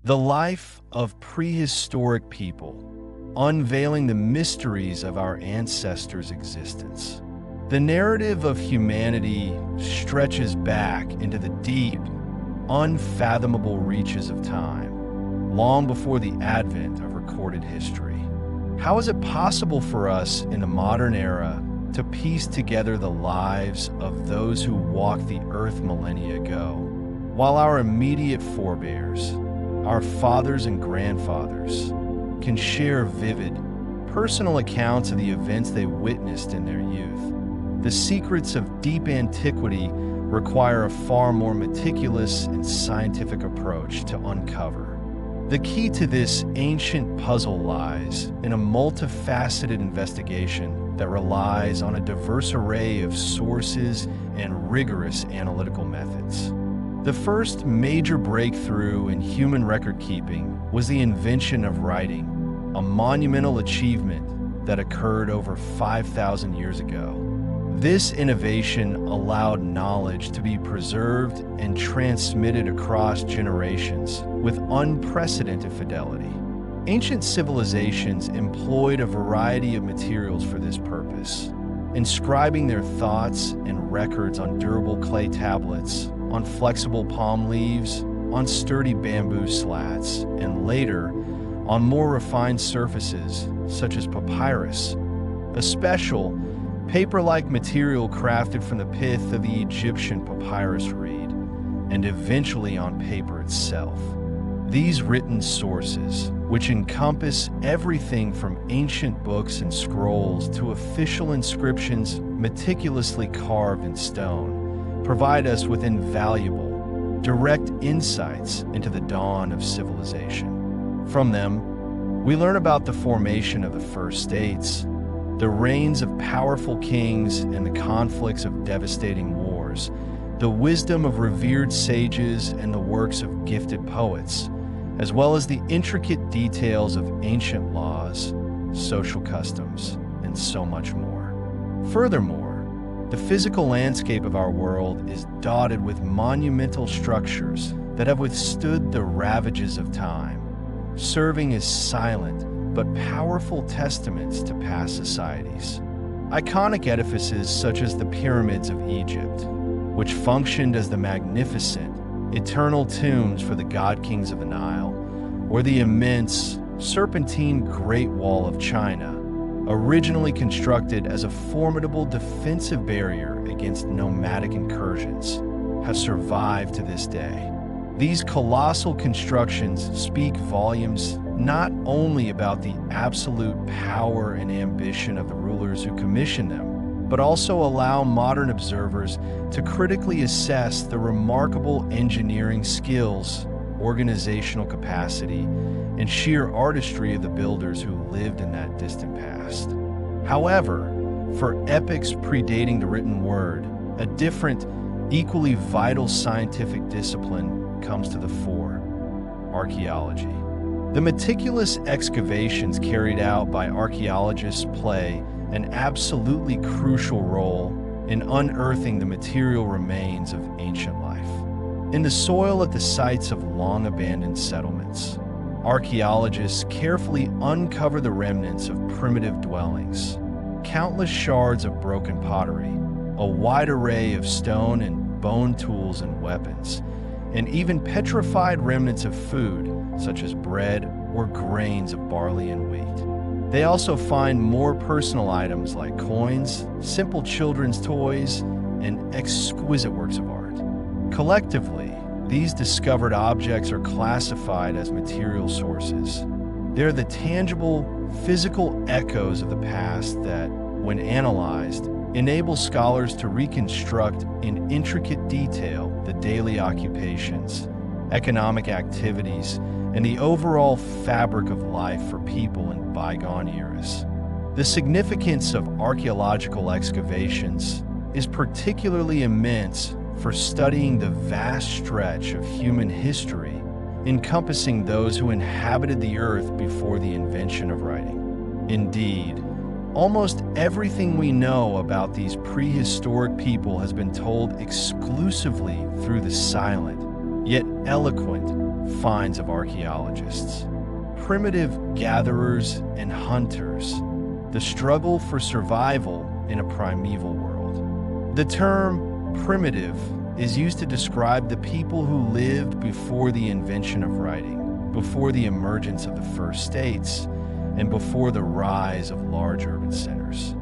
The life of prehistoric people, unveiling the mysteries of our ancestors' existence. The narrative of humanity stretches back into the deep, unfathomable reaches of time, long before the advent of recorded history. How is it possible for us in the modern era to piece together the lives of those who walked the earth millennia ago, while our immediate forebears, our fathers and grandfathers, can share vivid, personal accounts of the events they witnessed in their youth? The secrets of deep antiquity require a far more meticulous and scientific approach to uncover. The key to this ancient puzzle lies in a multifaceted investigation that relies on a diverse array of sources and rigorous analytical methods. The first major breakthrough in human record-keeping was the invention of writing, a monumental achievement that occurred over 5,000 years ago. This innovation allowed knowledge to be preserved and transmitted across generations with unprecedented fidelity. Ancient civilizations employed a variety of materials for this purpose, inscribing their thoughts and records on durable clay tablets, on flexible palm leaves, on sturdy bamboo slats, and later on more refined surfaces such as papyrus, a special paper-like material crafted from the pith of the Egyptian papyrus reed, and eventually on paper itself. These written sources, which encompass everything from ancient books and scrolls to official inscriptions meticulously carved in stone, provide us with invaluable, direct insights into the dawn of civilization. From them, we learn about the formation of the first states, the reigns of powerful kings and the conflicts of devastating wars, the wisdom of revered sages and the works of gifted poets, as well as the intricate details of ancient laws, social customs, and so much more. Furthermore, the physical landscape of our world is dotted with monumental structures that have withstood the ravages of time, serving as silent but powerful testaments to past societies. Iconic edifices such as the pyramids of Egypt, which functioned as the magnificent, eternal tombs for the god-kings of the Nile, or the immense, serpentine Great Wall of China, originally constructed as a formidable defensive barrier against nomadic incursions, have survived to this day. These colossal constructions speak volumes not only about the absolute power and ambition of the rulers who commissioned them, but also allow modern observers to critically assess the remarkable engineering skills, organizational capacity, and sheer artistry of the builders who lived in that distant past. However, for epochs predating the written word, a different, equally vital scientific discipline comes to the fore: archaeology. The meticulous excavations carried out by archaeologists play an absolutely crucial role in unearthing the material remains of ancient life. In the soil at the sites of long-abandoned settlements, archaeologists carefully uncover the remnants of primitive dwellings, countless shards of broken pottery, a wide array of stone and bone tools and weapons, and even petrified remnants of food, such as bread or grains of barley and wheat. They also find more personal items like coins, simple children's toys, and exquisite works of art. Collectively, these discovered objects are classified as material sources. They're the tangible, physical echoes of the past that, when analyzed, enable scholars to reconstruct in intricate detail the daily occupations, economic activities, and the overall fabric of life for people in bygone eras. The significance of archaeological excavations is particularly immense for studying the vast stretch of human history encompassing those who inhabited the earth before the invention of writing. Indeed, almost everything we know about these prehistoric people has been told exclusively through the silent, yet eloquent, finds of archaeologists. Primitive gatherers and hunters, the struggle for survival in a primeval world. The term primitive is used to describe the people who lived before the invention of writing, before the emergence of the first states, and before the rise of large urban centers.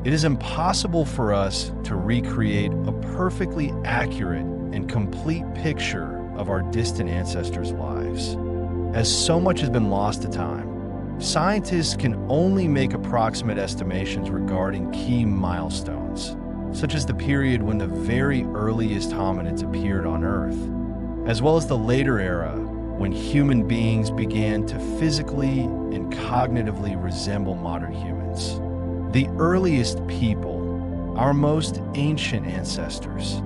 It is impossible for us to recreate a perfectly accurate and complete picture of our distant ancestors' lives, as so much has been lost to time. Scientists can only make approximate estimations regarding key milestones, such as the period when the very earliest hominids appeared on Earth, as well as the later era when human beings began to physically and cognitively resemble modern humans. The earliest people, our most ancient ancestors.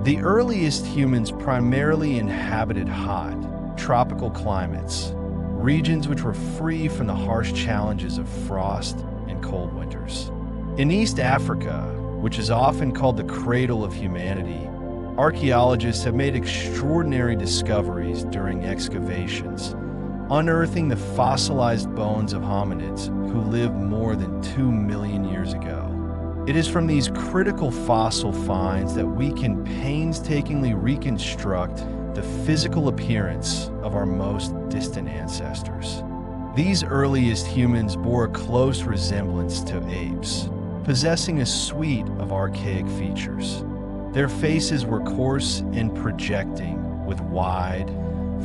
The earliest humans primarily inhabited hot, tropical climates, regions which were free from the harsh challenges of frost and cold winters. In East Africa, which is often called the cradle of humanity, archaeologists have made extraordinary discoveries during excavations, unearthing the fossilized bones of hominids who lived more than 2 million years ago. It is from these critical fossil finds that we can painstakingly reconstruct the physical appearance of our most distant ancestors. These earliest humans bore a close resemblance to apes, possessing a suite of archaic features. Their faces were coarse and projecting, with wide,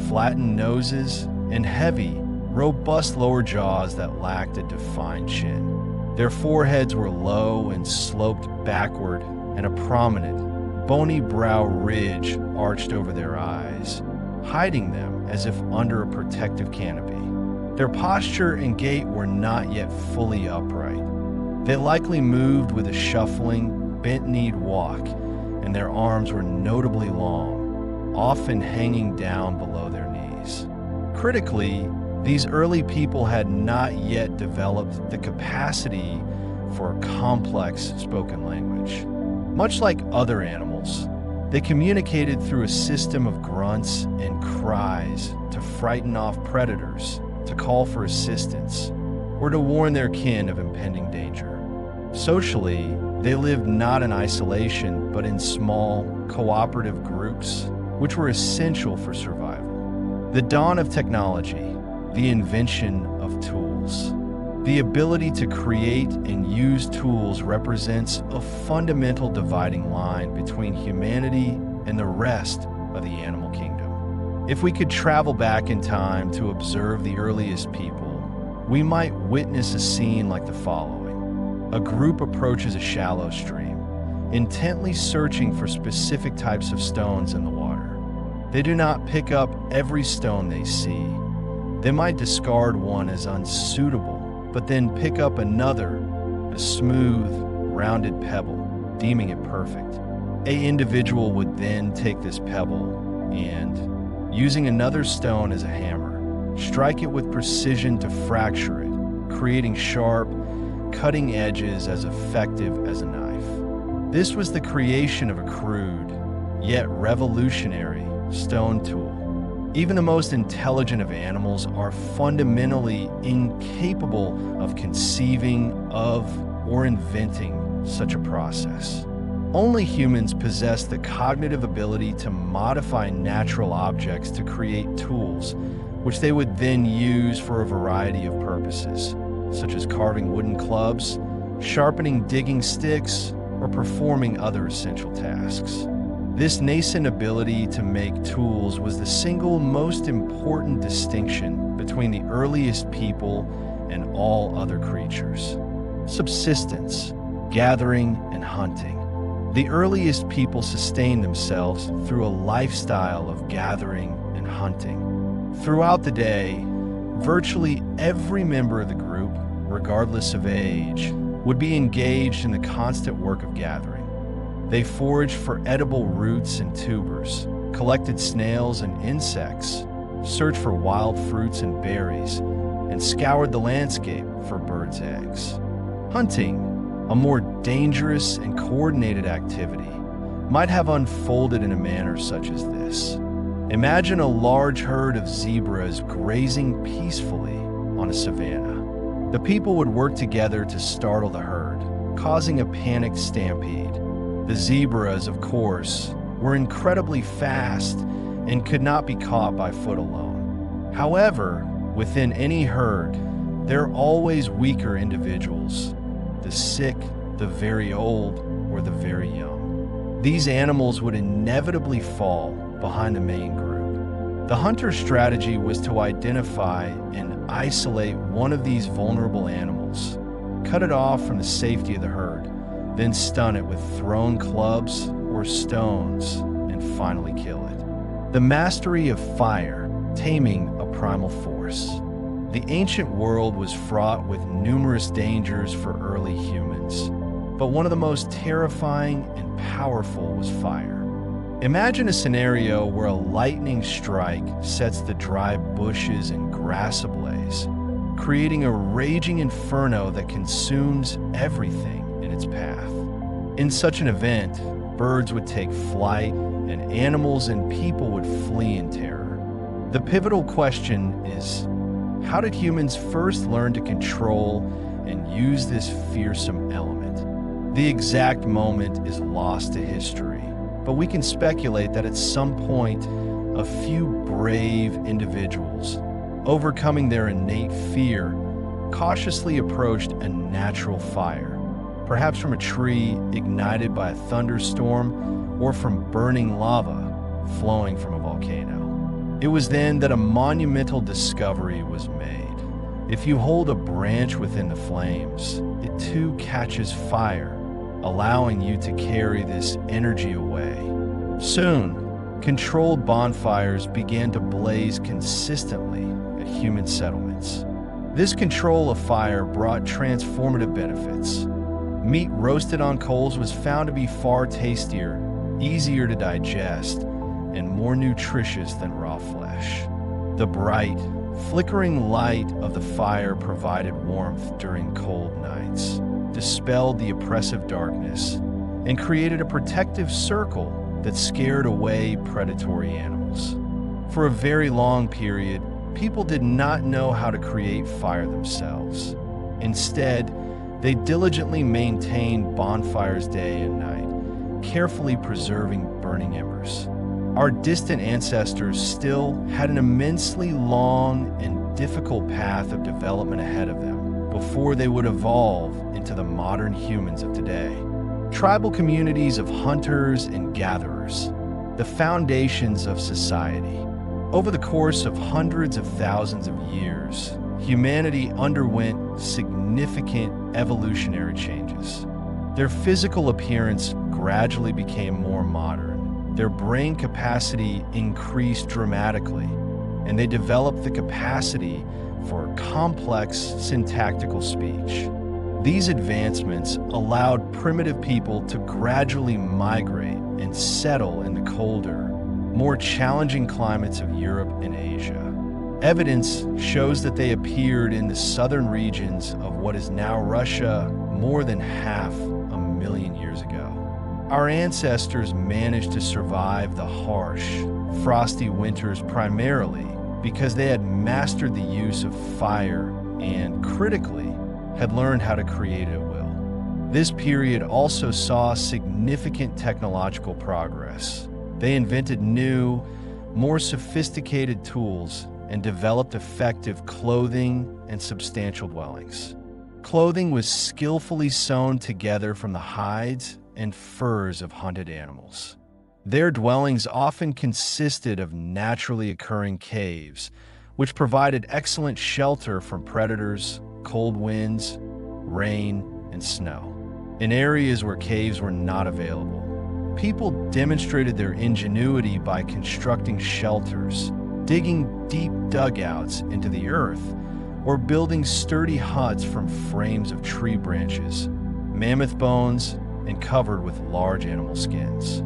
flattened noses and heavy, robust lower jaws that lacked a defined chin. Their foreheads were low and sloped backward, and a prominent, bony brow ridge arched over their eyes, hiding them as if under a protective canopy. Their posture and gait were not yet fully upright. They likely moved with a shuffling, bent-kneed walk, and their arms were notably long, often hanging down below their knees. Critically, these early people had not yet developed the capacity for a complex spoken language. Much like other animals, they communicated through a system of grunts and cries to frighten off predators, to call for assistance, or to warn their kin of impending danger. Socially, they lived not in isolation, but in small, cooperative groups, which were essential for survival. The dawn of technology, the invention of tools. The ability to create and use tools represents a fundamental dividing line between humanity and the rest of the animal kingdom. If we could travel back in time to observe the earliest people, we might witness a scene like the following. A group approaches a shallow stream, intently searching for specific types of stones in the water. They do not pick up every stone they see. They might discard one as unsuitable, but then pick up another, a smooth, rounded pebble, deeming it perfect. An individual would then take this pebble and, using another stone as a hammer, strike it with precision to fracture it, creating sharp, cutting edges as effective as a knife. This was the creation of a crude, yet revolutionary, stone tool. Even the most intelligent of animals are fundamentally incapable of conceiving of or inventing such a process. Only humans possess the cognitive ability to modify natural objects to create tools, which they would then use for a variety of purposes, such as carving wooden clubs, sharpening digging sticks, or performing other essential tasks. This nascent ability to make tools was the single most important distinction between the earliest people and all other creatures. Subsistence, gathering, and hunting. The earliest people sustained themselves through a lifestyle of gathering and hunting. Throughout the day, virtually every member of the group, regardless of age, would be engaged in the constant work of gathering. They foraged for edible roots and tubers, collected snails and insects, searched for wild fruits and berries, and scoured the landscape for birds' eggs. Hunting, a more dangerous and coordinated activity, might have unfolded in a manner such as this. Imagine a large herd of zebras grazing peacefully on a savanna. The people would work together to startle the herd, causing a panicked stampede. The zebras, of course, were incredibly fast and could not be caught by foot alone. However, within any herd, there are always weaker individuals, the sick, the very old, or the very young. These animals would inevitably fall behind the main group. The hunter's strategy was to identify and isolate one of these vulnerable animals, cut it off from the safety of the herd, then stun it with thrown clubs or stones, and finally kill it. The mastery of fire, taming a primal force. The ancient world was fraught with numerous dangers for early humans, but one of the most terrifying and powerful was fire. Imagine a scenario where a lightning strike sets the dry bushes and grass ablaze, creating a raging inferno that consumes everything in its path. In such an event, birds would take flight, and animals and people would flee in terror. The pivotal question is, how did humans first learn to control and use this fearsome element? The exact moment is lost to history, but we can speculate that at some point, a few brave individuals, overcoming their innate fear, cautiously approached a natural fire, perhaps from a tree ignited by a thunderstorm or from burning lava flowing from a volcano. It was then that a monumental discovery was made. If you hold a branch within the flames, it too catches fire, allowing you to carry this energy away. Soon, controlled bonfires began to blaze consistently at human settlements. This control of fire brought transformative benefits. Meat roasted on coals was found to be far tastier, easier to digest, and more nutritious than raw flesh. The bright, flickering light of the fire provided warmth during cold nights, dispelled the oppressive darkness, and created a protective circle that scared away predatory animals. For a very long period, people did not know how to create fire themselves. Instead, they diligently maintained bonfires day and night, carefully preserving burning embers. Our distant ancestors still had an immensely long and difficult path of development ahead of them before they would evolve into the modern humans of today. Tribal communities of hunters and gatherers, the foundations of society. Over the course of hundreds of thousands of years, humanity underwent significant evolutionary changes. Their physical appearance gradually became more modern. Their brain capacity increased dramatically, and they developed the capacity for complex syntactical speech. These advancements allowed primitive people to gradually migrate and settle in the colder, more challenging climates of Europe and Asia. Evidence shows that they appeared in the southern regions of what is now Russia more than 500,000 years ago. Our ancestors managed to survive the harsh, frosty winters primarily because they had mastered the use of fire and, critically, had learned how to create at will. This period also saw significant technological progress. They invented new, more sophisticated tools and developed effective clothing and substantial dwellings. Clothing was skillfully sewn together from the hides and furs of hunted animals. Their dwellings often consisted of naturally occurring caves, which provided excellent shelter from predators, cold winds, rain, and snow. In areas where caves were not available, people demonstrated their ingenuity by constructing shelters, digging deep dugouts into the earth, or building sturdy huts from frames of tree branches, mammoth bones, and covered with large animal skins.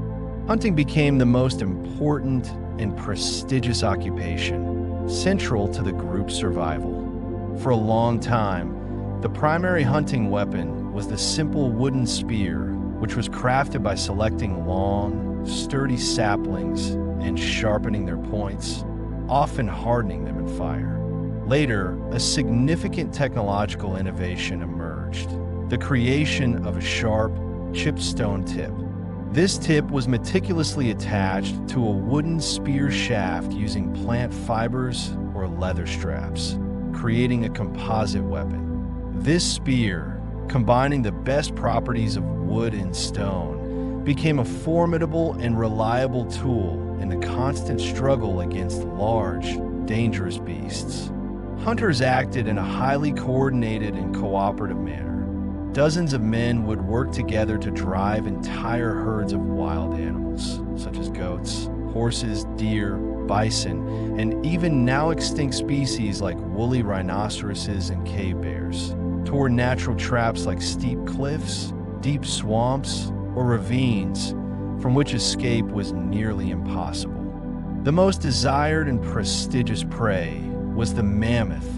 Hunting became the most important and prestigious occupation, central to the group's survival. For a long time, the primary hunting weapon was the simple wooden spear, which was crafted by selecting long, sturdy saplings and sharpening their points, often hardening them in fire. Later, a significant technological innovation emerged: the creation of a sharp, chipped stone tip. This tip was meticulously attached to a wooden spear shaft using plant fibers or leather straps, creating a composite weapon. This spear, combining the best properties of wood and stone, became a formidable and reliable tool in the constant struggle against large, dangerous beasts. Hunters acted in a highly coordinated and cooperative manner. Dozens of men would work together to drive entire herds of wild animals, such as goats, horses, deer, bison, and even now extinct species like woolly rhinoceroses and cave bears, toward natural traps like steep cliffs, deep swamps, or ravines from which escape was nearly impossible. The most desired and prestigious prey was the mammoth,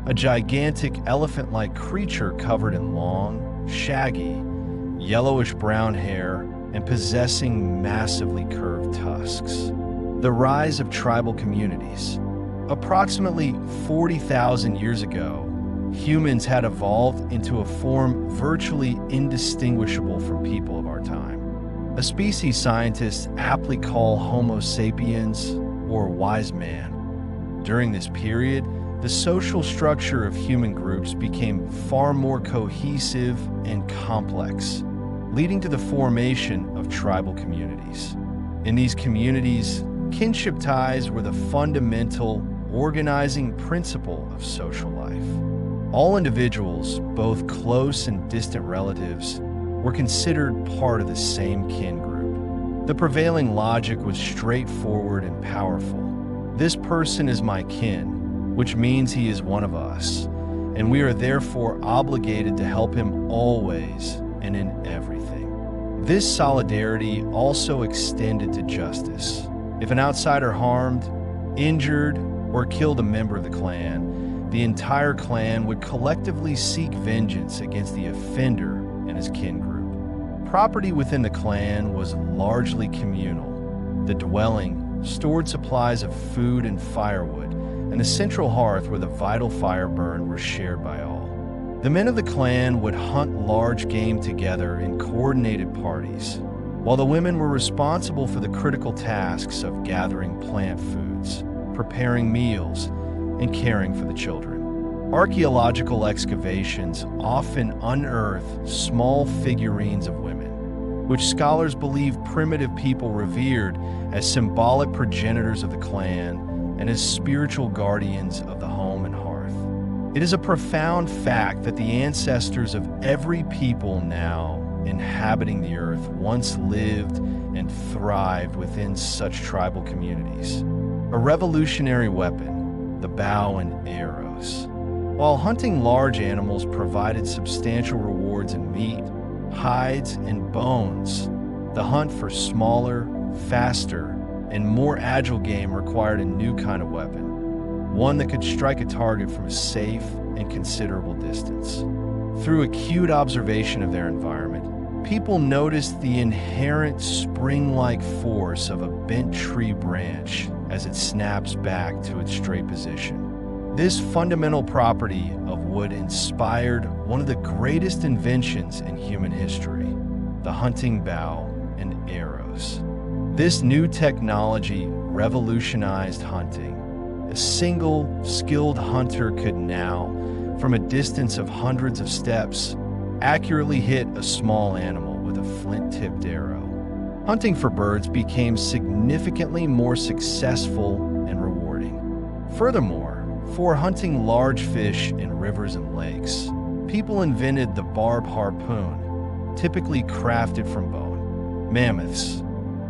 a gigantic elephant-like creature covered in long, shaggy, yellowish-brown hair and possessing massively curved tusks. The rise of tribal communities. Approximately 40,000 years ago, humans had evolved into a form virtually indistinguishable from people of our time. A species scientists aptly call Homo sapiens, or wise man. During this period, the social structure of human groups became far more cohesive and complex, leading to the formation of tribal communities. In these communities, kinship ties were the fundamental, organizing principle of social life. All individuals, both close and distant relatives, were considered part of the same kin group. The prevailing logic was straightforward and powerful. This person is my kin, which means he is one of us, and we are therefore obligated to help him always and in everything. This solidarity also extended to justice. If an outsider harmed, injured, or killed a member of the clan, the entire clan would collectively seek vengeance against the offender and his kin group. Property within the clan was largely communal. The dwelling stored supplies of food and firewood, and the central hearth where the vital fire burned were shared by all. The men of the clan would hunt large game together in coordinated parties, while the women were responsible for the critical tasks of gathering plant foods, preparing meals, and caring for the children. Archaeological excavations often unearth small figurines of women, which scholars believe primitive people revered as symbolic progenitors of the clan and as spiritual guardians of the home and hearth. It is a profound fact that the ancestors of every people now inhabiting the earth once lived and thrived within such tribal communities. A revolutionary weapon, the bow and arrows. While hunting large animals provided substantial rewards in meat, hides, and bones, the hunt for smaller, faster, and more agile game required a new kind of weapon, one that could strike a target from a safe and considerable distance. Through acute observation of their environment, people noticed the inherent spring-like force of a bent tree branch as it snaps back to its straight position. This fundamental property of wood inspired one of the greatest inventions in human history, the hunting bow and arrows. This new technology revolutionized hunting. A single, skilled hunter could now, from a distance of hundreds of steps, accurately hit a small animal with a flint-tipped arrow. Hunting for birds became significantly more successful and rewarding. Furthermore, for hunting large fish in rivers and lakes, people invented the barb harpoon, typically crafted from bone. Mammoths,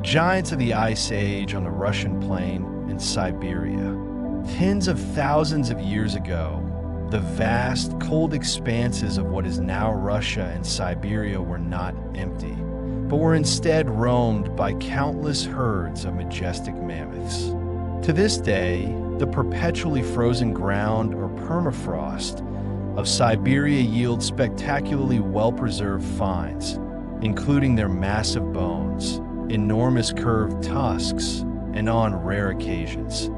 giants of the Ice Age on the Russian plain and Siberia. Tens of thousands of years ago, the vast, cold expanses of what is now Russia and Siberia were not empty, but were instead roamed by countless herds of majestic mammoths. To this day, the perpetually frozen ground or permafrost of Siberia yields spectacularly well-preserved finds, including their massive bones, enormous curved tusks, and on rare occasions,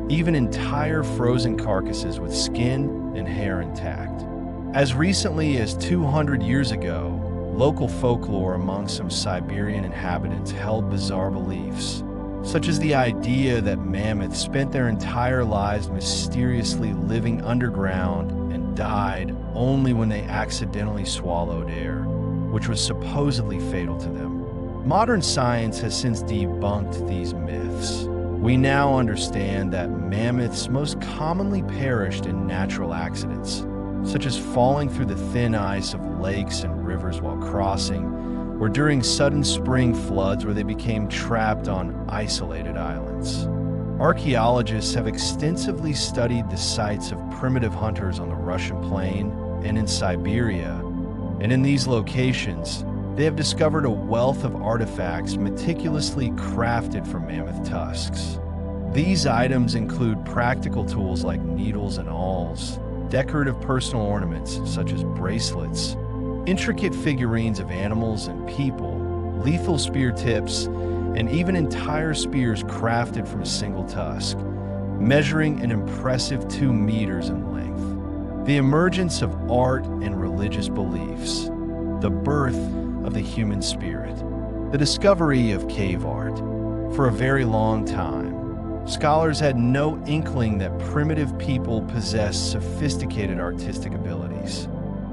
even entire frozen carcasses with skin and hair intact. As recently as 200 years ago, local folklore among some Siberian inhabitants held bizarre beliefs, such as the idea that mammoths spent their entire lives mysteriously living underground and died only when they accidentally swallowed air, which was supposedly fatal to them. Modern science has since debunked these myths. We now understand that mammoths most commonly perished in natural accidents, such as falling through the thin ice of lakes and rivers while crossing, or during sudden spring floods where they became trapped on isolated islands. Archaeologists have extensively studied the sites of primitive hunters on the Russian plain and in Siberia, and in these locations, they have discovered a wealth of artifacts meticulously crafted from mammoth tusks. These items include practical tools like needles and awls, decorative personal ornaments such as bracelets, intricate figurines of animals and people, lethal spear tips, and even entire spears crafted from a single tusk, measuring an impressive 2 meters in length. The emergence of art and religious beliefs, the birth of the human spirit, the discovery of cave art. For a very long time, scholars had no inkling that primitive people possessed sophisticated artistic abilities.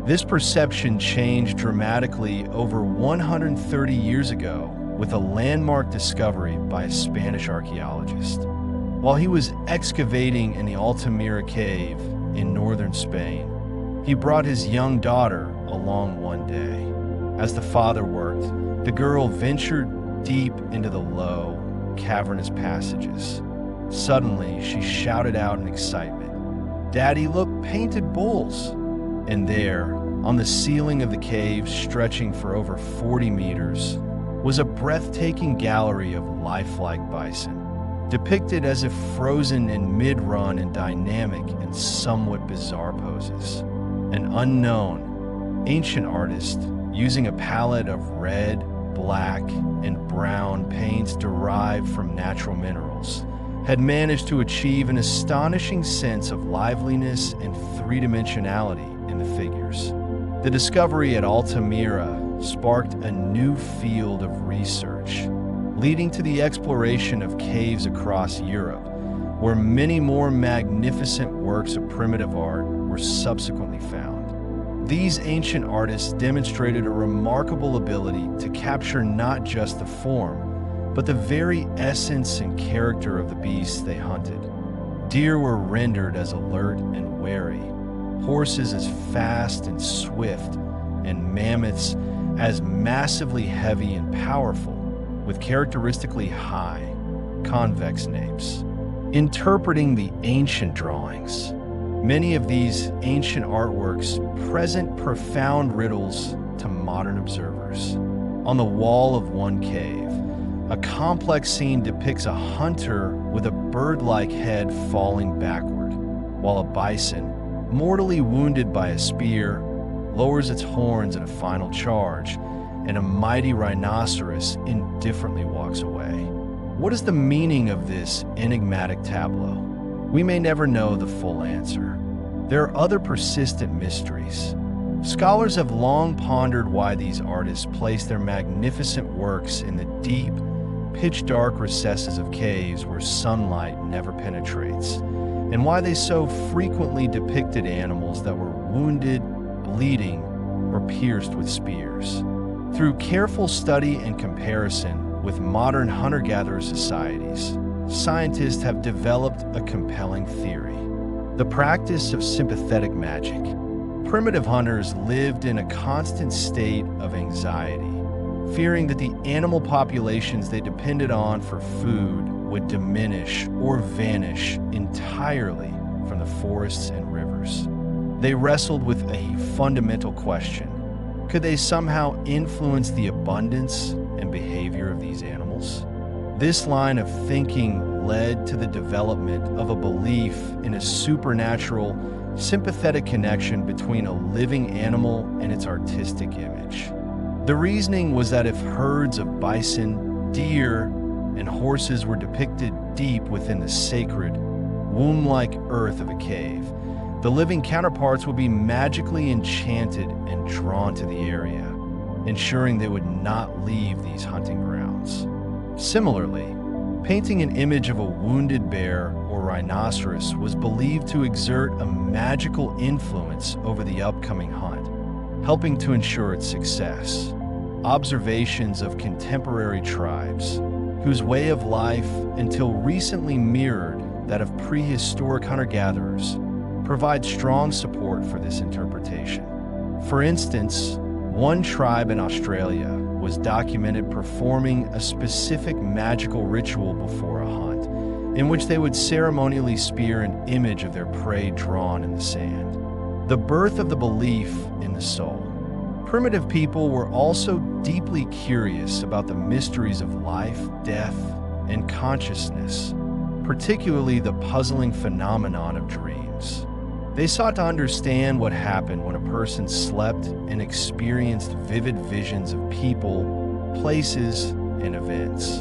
This perception changed dramatically over 130 years ago with a landmark discovery by a Spanish archaeologist. While he was excavating in the Altamira cave in northern Spain, he brought his young daughter along one day. As the father worked, the girl ventured deep into the low, cavernous passages. Suddenly, she shouted out in excitement, "Daddy, look, painted bulls!" And there, on the ceiling of the cave, stretching for over 40 meters, was a breathtaking gallery of lifelike bison, depicted as if frozen in mid-run in dynamic and somewhat bizarre poses. An unknown, ancient artist, using a palette of red, black, and brown paints derived from natural minerals, had managed to achieve an astonishing sense of liveliness and three-dimensionality in the figures. The discovery at Altamira sparked a new field of research, leading to the exploration of caves across Europe, where many more magnificent works of primitive art were subsequently found. These ancient artists demonstrated a remarkable ability to capture not just the form, but the very essence and character of the beasts they hunted. Deer were rendered as alert and wary, horses as fast and swift, and mammoths as massively heavy and powerful, with characteristically high, convex napes. Interpreting the ancient drawings, many of these ancient artworks present profound riddles to modern observers. On the wall of one cave, a complex scene depicts a hunter with a bird-like head falling backward, while a bison, mortally wounded by a spear, lowers its horns in a final charge, and a mighty rhinoceros indifferently walks away. What is the meaning of this enigmatic tableau? We may never know the full answer. There are other persistent mysteries. Scholars have long pondered why these artists place their magnificent works in the deep, pitch-dark recesses of caves where sunlight never penetrates, and why they so frequently depicted animals that were wounded, bleeding, or pierced with spears. Through careful study and comparison with modern hunter-gatherer societies, scientists have developed a compelling theory: the practice of sympathetic magic. Primitive hunters lived in a constant state of anxiety, fearing that the animal populations they depended on for food would diminish or vanish entirely from the forests and rivers. They wrestled with a fundamental question: could they somehow influence the abundance and behavior of these animals? This line of thinking led to the development of a belief in a supernatural, sympathetic connection between a living animal and its artistic image. The reasoning was that if herds of bison, deer, and horses were depicted deep within the sacred, womb-like earth of a cave, the living counterparts would be magically enchanted and drawn to the area, ensuring they would not leave these hunting grounds. Similarly, painting an image of a wounded bear or rhinoceros was believed to exert a magical influence over the upcoming hunt, helping to ensure its success. Observations of contemporary tribes, whose way of life until recently mirrored that of prehistoric hunter-gatherers, provide strong support for this interpretation. For instance, one tribe in Australia was documented performing a specific magical ritual before a hunt, in which they would ceremonially spear an image of their prey drawn in the sand. The birth of the belief in the soul. Primitive people were also deeply curious about the mysteries of life, death, and consciousness, particularly the puzzling phenomenon of dreams. They sought to understand what happened when a person slept and experienced vivid visions of people, places, and events.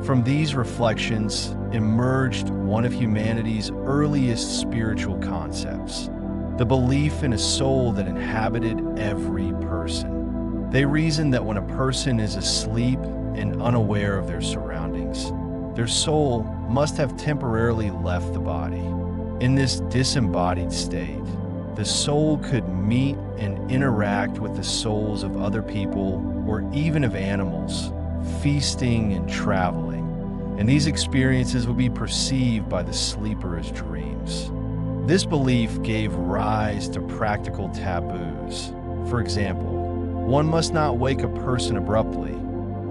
From these reflections emerged one of humanity's earliest spiritual concepts, the belief in a soul that inhabited every person. They reasoned that when a person is asleep and unaware of their surroundings, their soul must have temporarily left the body. In this disembodied state, the soul could meet and interact with the souls of other people or even of animals, feasting and traveling, and these experiences would be perceived by the sleeper as dreams. This belief gave rise to practical taboos. For example, one must not wake a person abruptly,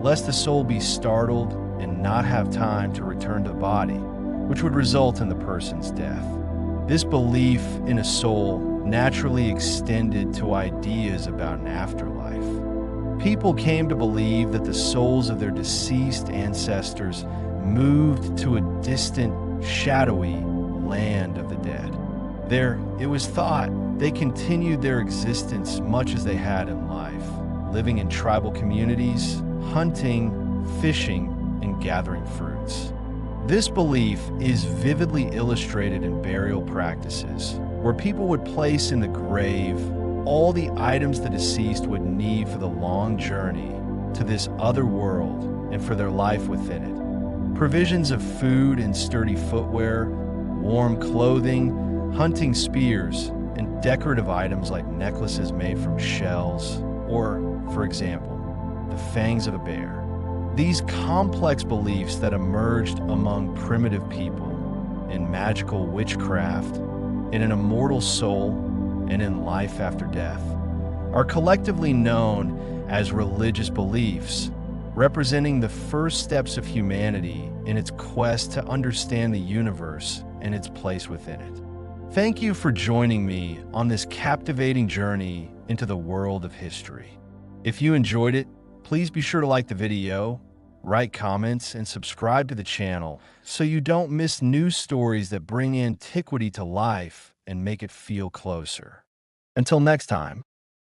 lest the soul be startled and not have time to return to the body, which would result in the person's death. This belief in a soul naturally extended to ideas about an afterlife. People came to believe that the souls of their deceased ancestors moved to a distant, shadowy land of the dead. There, it was thought, they continued their existence much as they had in life, living in tribal communities, hunting, fishing, and gathering fruits. This belief is vividly illustrated in burial practices, where people would place in the grave all the items the deceased would need for the long journey to this other world and for their life within it. Provisions of food and sturdy footwear, warm clothing, hunting spears, and decorative items like necklaces made from shells, or, for example, the fangs of a bear. These complex beliefs that emerged among primitive people in magical witchcraft, in an immortal soul, and in life after death are collectively known as religious beliefs, representing the first steps of humanity in its quest to understand the universe and its place within it. Thank you for joining me on this captivating journey into the world of history. If you enjoyed it, please be sure to like the video, write comments, and subscribe to the channel so you don't miss new stories that bring antiquity to life and make it feel closer. Until next time.